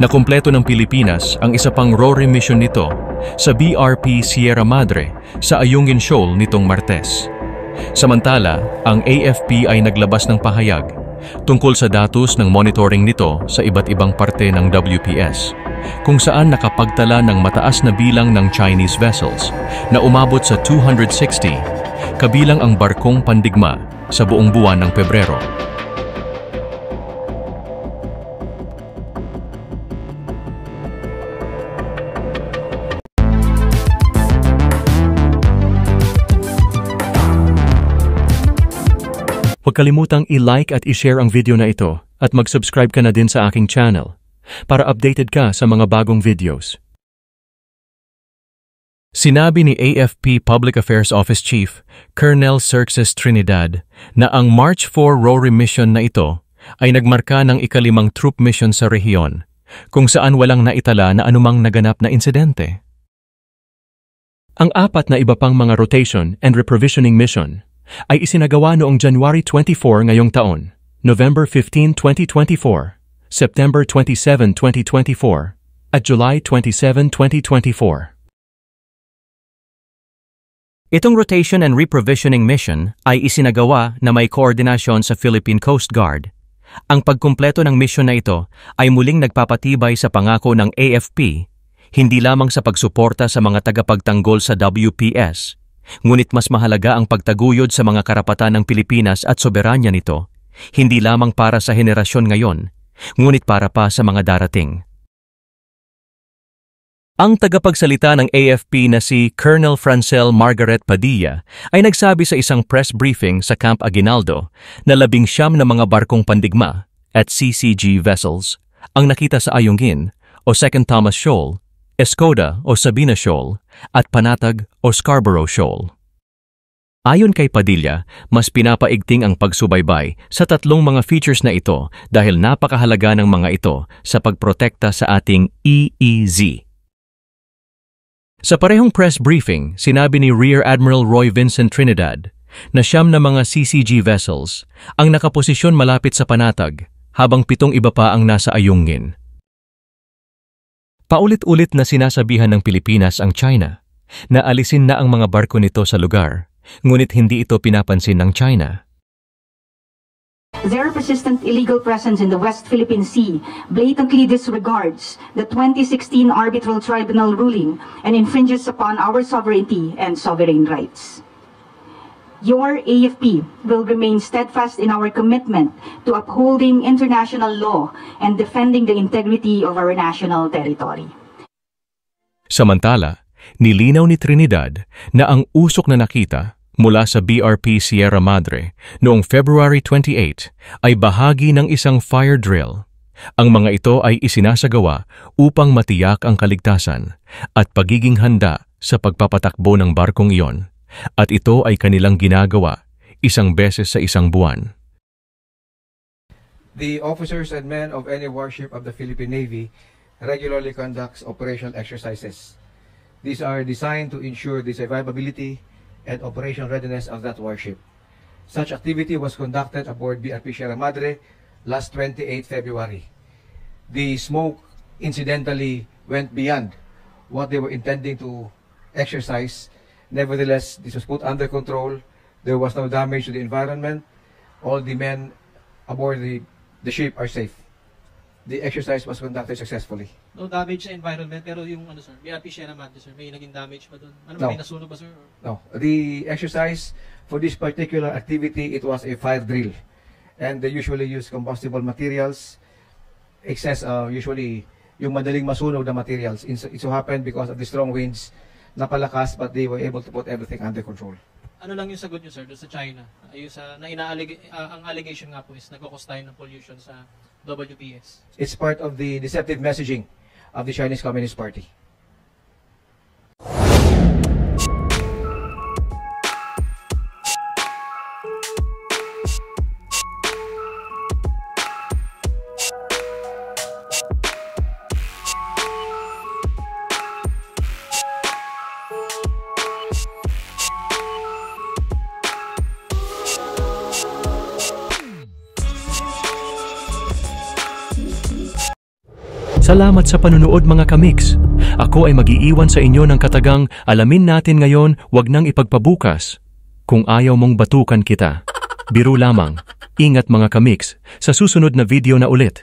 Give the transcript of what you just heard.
Nakumpleto ng Pilipinas ang isa pang RORE mission nito sa BRP Sierra Madre sa Ayungin Shoal nitong Martes. Samantala, ang AFP ay naglabas ng pahayag tungkol sa datos ng monitoring nito sa iba't ibang parte ng WPS, kung saan nakapagtala ng mataas na bilang ng Chinese vessels na umabot sa 260, kabilang ang barkong pandigma sa buong buwan ng Pebrero. Huwag kalimutang i-like at i-share ang video na ito at mag-subscribe ka na din sa aking channel para updated ka sa mga bagong videos. Sinabi ni AFP Public Affairs Office Chief Colonel Xerxes Trinidad na ang March 4 RORE mission na ito ay nagmarka ng ika-5 troop mission sa rehiyon, kung saan walang naitala na anumang naganap na insidente. Ang 4 na iba pang mga rotation and reprovisioning mission ay isinagawa noong January 24 ngayong taon, November 15, 2024, September 27, 2024, at July 27, 2024. Itong rotation and reprovisioning mission ay isinagawa na may koordinasyon sa Philippine Coast Guard. Ang pagkumpleto ng mission na ito ay muling nagpapatibay sa pangako ng AFP, hindi lamang sa pagsuporta sa mga tagapagtanggol sa WPS, ngunit mas mahalaga ang pagtaguyod sa mga karapatan ng Pilipinas at soberanya nito, hindi lamang para sa henerasyon ngayon, ngunit para pa sa mga darating. Ang tagapagsalita ng AFP na si Colonel Francel Margaret Padilla ay nagsabi sa isang press briefing sa Camp Aguinaldo na 19 na mga barkong pandigma at CCG vessels ang nakita sa Ayungin o Second Thomas Shoal, Escoda o Sabina Shoal, at Panatag o Scarborough Shoal. Ayon kay Padilla, mas pinapaigting ang pagsubaybay sa tatlong mga features na ito dahil napakahalaga ng mga ito sa pagprotekta sa ating EEZ. Sa parehong press briefing, sinabi ni Rear Admiral Roy Vincent Trinidad na 9 na mga CCG vessels ang nakaposisyon malapit sa Panatag habang 7 iba pa ang nasa Ayungin. Paulit-ulit na sinasabihan ng Pilipinas ang China na alisin na ang mga barko nito sa lugar, ngunit hindi ito pinapansin ng China. Their persistent illegal presence in the West Philippine Sea blatantly disregards the 2016 Arbitral Tribunal ruling and infringes upon our sovereignty and sovereign rights. Your AFP will remain steadfast in our commitment to upholding international law and defending the integrity of our national territory. Samantala, nilinaw ni Trinidad na ang usok na nakita mula sa BRP Sierra Madre noong February 28 ay bahagi ng isang fire drill. Ang mga ito ay isinasagawa upang matiyak ang kaligtasan at pagiging handa sa pagpapatakbo ng barkong iyon. At ito ay kanilang ginagawa 1 beses sa 1 buwan. The officers and men of any warship of the Philippine Navy regularly conducts operational exercises. These are designed to ensure the survivability and operational readiness of that warship. Such activity was conducted aboard BRP Sierra Madre last 28 February. The smoke incidentally went beyond what they were intending to exercise. Nevertheless, this was put under control. There was no damage to the environment. All the men aboard the ship are safe. The exercise was conducted successfully. No damage sa environment, pero yung sir, BRP Sierra Madre, sir, may naging damage ba doon? No. May nasunog ba, sir? No. The exercise for this particular activity, it was a fire drill. And they usually use combustible materials, usually yung madaling masunog na materials. It so happened because of the strong winds, napalakas, but they were able to put everything under control. Ano lang yung sagot nyo, sir, doon sa China? Ayun sa, ang allegation nga po is nagkakos tayo ng pollution sa WPS. It's part of the deceptive messaging of the Chinese Communist Party. Salamat sa panunood mga kamiks. Ako ay mag-iiwan sa inyo ng katagang alamin natin ngayon, wag nang ipagpabukas. Kung ayaw mong batukan kita. Biro lamang. Ingat mga kamiks, sa susunod na video na ulit.